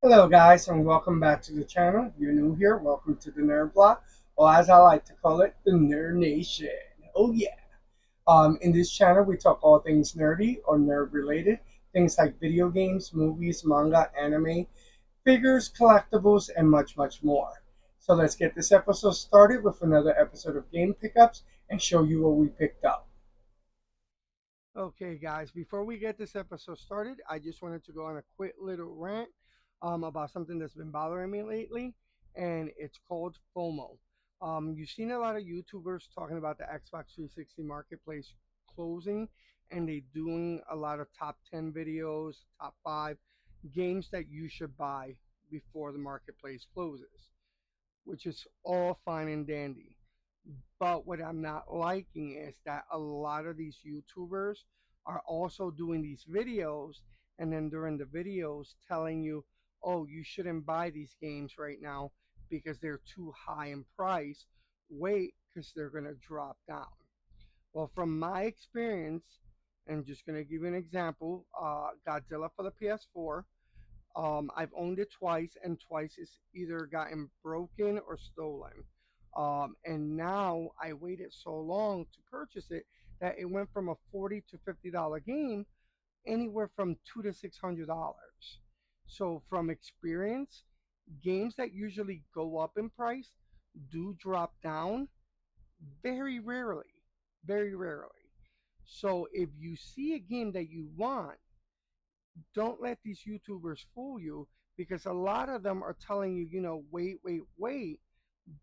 Hello guys and welcome back to the channel. If you're new here, welcome to the Nerd Block, or as I like to call it, the Nerd Nation. Oh yeah. In this channel we talk all things nerdy or nerd related, things like video games, movies, manga, anime, figures, collectibles, and much more. So let's get this episode started with another episode of Game Pickups and show you what we picked up. Okay, guys, before we get this episode started, I just wanted to go on a quick little rant about something that's been bothering me lately, and it's called FOMO. You've seen a lot of YouTubers talking about the Xbox 360 marketplace closing, and they doing a lot of top 10 videos, top 5 games that you should buy before the marketplace closes, which is all fine and dandy. But what I'm not liking is that a lot of these YouTubers are also doing these videos and then during the videos telling you, oh, you shouldn't buy these games right now because they're too high in price. Wait, because they're going to drop down. Well, from my experience, and just going to give you an example, Godzilla for the PS4. I've owned it twice, and twice it's either gotten broken or stolen. And now I waited so long to purchase it that it went from a $40 to $50 game anywhere from $200 to $600. So from experience, games that usually go up in price do drop down very rarely, very rarely. So if you see a game that you want, don't let these YouTubers fool you, because a lot of them are telling you, wait,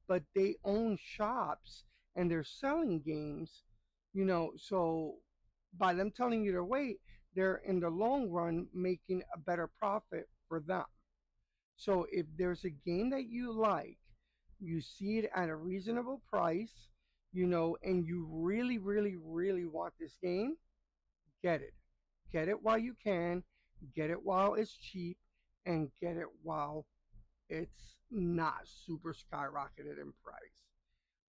but they own shops and they're selling games, so by them telling you to wait, they're in the long run making a better profit for them. So if there's a game that you like, you see it at a reasonable price, and you really want this game, get it. Get it while you can, get it while it's cheap, and get it while it's not super skyrocketed in price.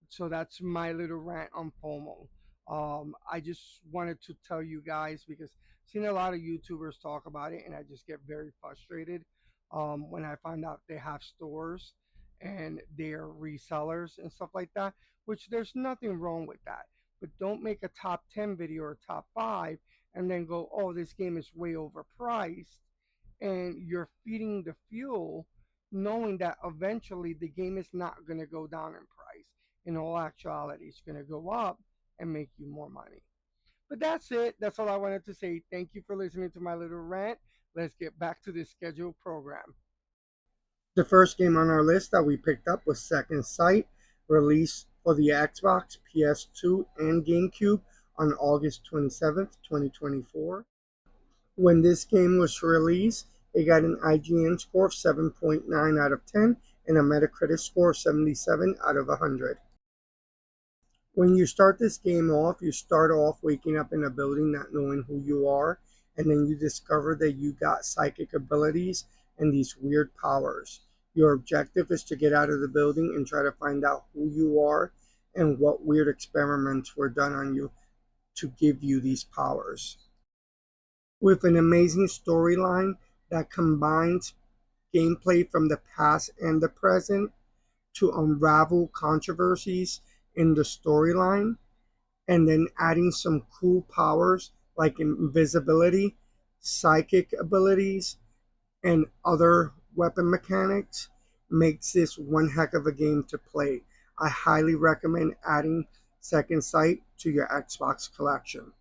So that's my little rant on FOMO. I just wanted to tell you guys because I've seen a lot of YouTubers talk about it, and I just get very frustrated when I find out they have stores and they're resellers and stuff like that, which there's nothing wrong with that. But don't make a top 10 video or top 5 and then go, oh, this game is way overpriced, and you're feeding the fuel knowing that eventually the game is not going to go down in price. In all actuality, it's going to go up and make you more money. But that's it. That's all I wanted to say. Thank you for listening to my little rant. Let's get back to the scheduled program. The first game on our list that we picked up was Second Sight, released for the Xbox, PS2, and GameCube on August 27th, 2024. When this game was released, it got an IGN score of 7.9 out of 10 and a Metacritic score of 77 out of 100. When you start this game off, you start off waking up in a building not knowing who you are, and then you discover that you got psychic abilities and these weird powers. Your objective is to get out of the building and try to find out who you are and what weird experiments were done on you to give you these powers. With an amazing storyline that combines gameplay from the past and the present to unravel controversies in the storyline, and then adding some cool powers like invisibility, psychic abilities, and other weapon mechanics makes this one heck of a game to play. I highly recommend adding Second Sight to your Xbox collection.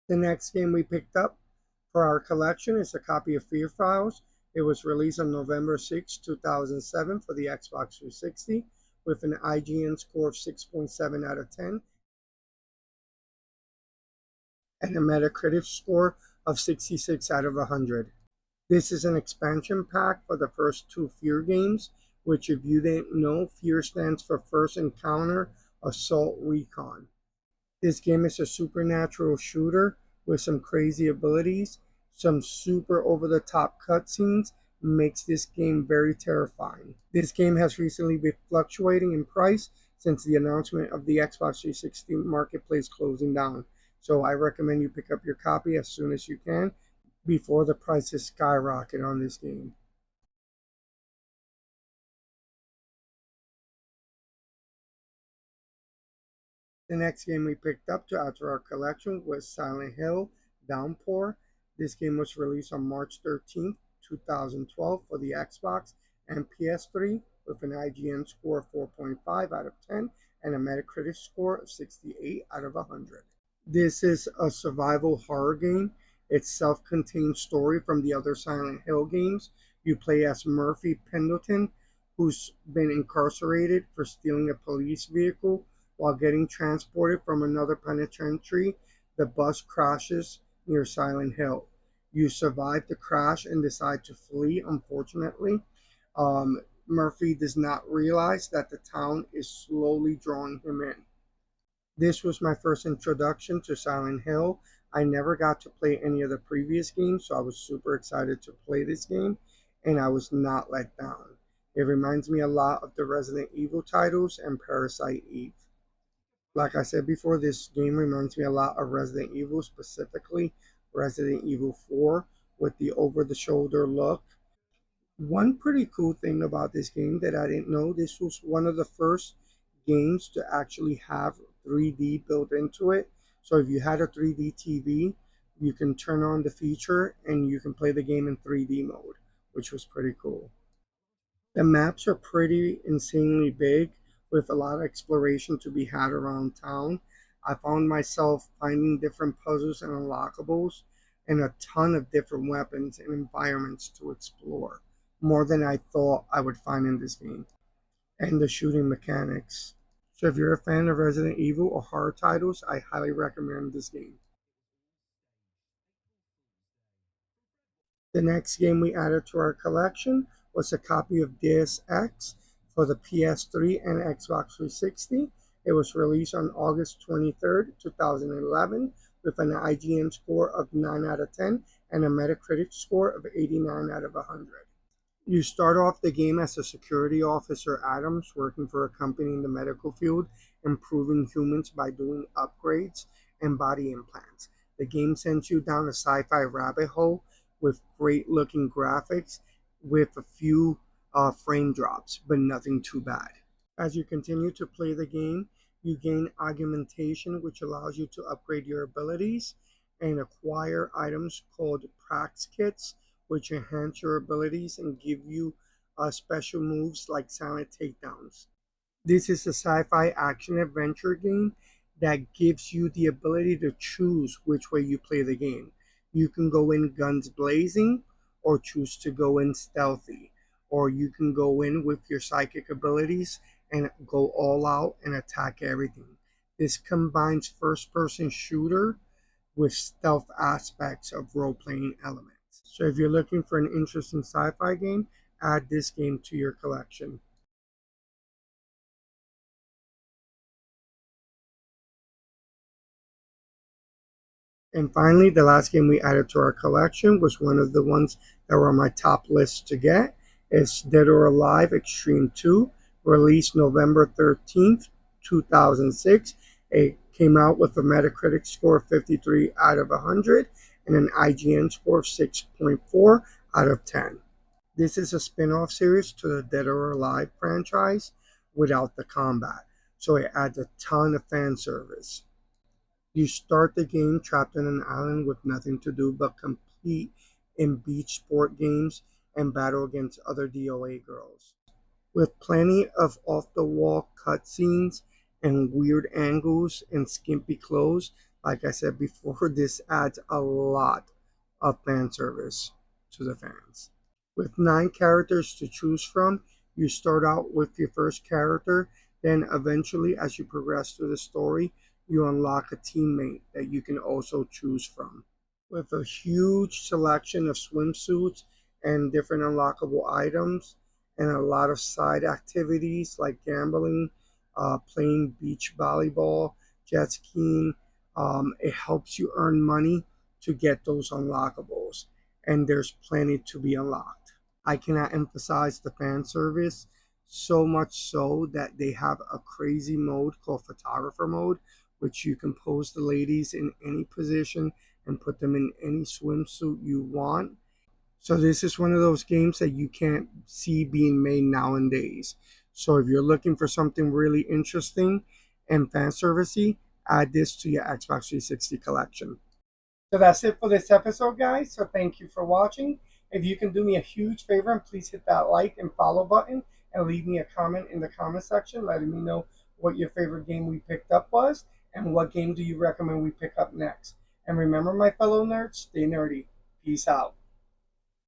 The next game we picked up for our collection is a copy of Fear Files. It was released on November 6, 2007 for the Xbox 360 with an IGN score of 6.7 out of 10 and a Metacritic score of 66 out of 100. This is an expansion pack for the first two Fear games, which, if you didn't know, Fear stands for First Encounter Assault Recon. This game is a supernatural shooter with some crazy abilities. Some super over the top cutscenes makes this game very terrifying. This game has recently been fluctuating in price since the announcement of the Xbox 360 marketplace closing down. So I recommend you pick up your copy as soon as you can before the prices skyrocket on this game. The next game we picked up to add to our collection was Silent Hill Downpour. This game was released on March 13th, 2012 for the Xbox and PS3 with an IGN score of 4.5 out of 10 and a Metacritic score of 68 out of 100. This is a survival horror game. It's self-contained story from the other Silent Hill games. You play as Murphy Pendleton, who's been incarcerated for stealing a police vehicle while getting transported from another penitentiary. The bus crashes near Silent Hill. You survive the crash and decide to flee, unfortunately. Murphy does not realize that the town is slowly drawing him in. This was my first introduction to Silent Hill. I never got to play any of the previous games, so I was super excited to play this game, and I was not let down. It reminds me a lot of the Resident Evil titles and Parasite Eve. Like I said before, this game reminds me a lot of Resident Evil, specifically Resident Evil 4, with the over the shoulder look. One pretty cool thing about this game that I didn't know, this was one of the first games to actually have 3D built into it. So if you had a 3D TV, you can turn on the feature and you can play the game in 3D mode, which was pretty cool. The maps are pretty insanely big with a lot of exploration to be had around town. I found myself finding different puzzles and unlockables and a ton of different weapons and environments to explore, more than I thought I would find in this game, and the shooting mechanics. So if you're a fan of Resident Evil or horror titles, I highly recommend this game. The next game we added to our collection was a copy of Deus Ex for the PS3 and Xbox 360. It was released on August 23rd, 2011 with an IGN score of 9 out of 10 and a Metacritic score of 89 out of 100. You start off the game as a security officer Adams working for a company in the medical field, improving humans by doing upgrades and body implants. The game sends you down a sci-fi rabbit hole with great looking graphics with a few frame drops, but nothing too bad. As you continue to play the game, you gain augmentation, which allows you to upgrade your abilities and acquire items called Prax Kits, which enhance your abilities and give you special moves like silent takedowns. This is a sci-fi action adventure game that gives you the ability to choose which way you play the game. You can go in guns blazing or choose to go in stealthy, or you can go in with your psychic abilities and go all out and attack everything. This combines first-person shooter with stealth aspects of role-playing elements. So if you're looking for an interesting sci-fi game, add this game to your collection. And finally, the last game we added to our collection was one of the ones that were on my top list to get. It's Dead or Alive Extreme 2, released November 13th, 2006. It came out with a Metacritic score of 53 out of 100 and an IGN score of 6.4 out of 10. This is a spin-off series to the Dead or Alive franchise without the combat, so it adds a ton of fan service. You start the game trapped on an island with nothing to do but compete in beach sport games and battle against other DOA girls. With plenty of off the wall cutscenes and weird angles and skimpy clothes, like I said before, this adds a lot of fan service to the fans. With 9 characters to choose from, you start out with your first character, then eventually, as you progress through the story, you unlock a teammate that you can also choose from. With a huge selection of swimsuits and different unlockable items, and a lot of side activities like gambling, playing beach volleyball, jet skiing. It helps you earn money to get those unlockables, and there's plenty to be unlocked. I cannot emphasize the fan service. So much so that they have a crazy mode called photographer mode, which you can pose the ladies in any position and put them in any swimsuit you want. So this is one of those games that you can't see being made nowadays. So if you're looking for something really interesting and fan servicey, add this to your Xbox 360 collection. So that's it for this episode, guys. So thank you for watching. If you can do me a huge favor and please hit that like and follow button and leave me a comment in the comment section letting me know what your favorite game we picked up was and what game do you recommend we pick up next. And remember, my fellow nerds, stay nerdy. Peace out.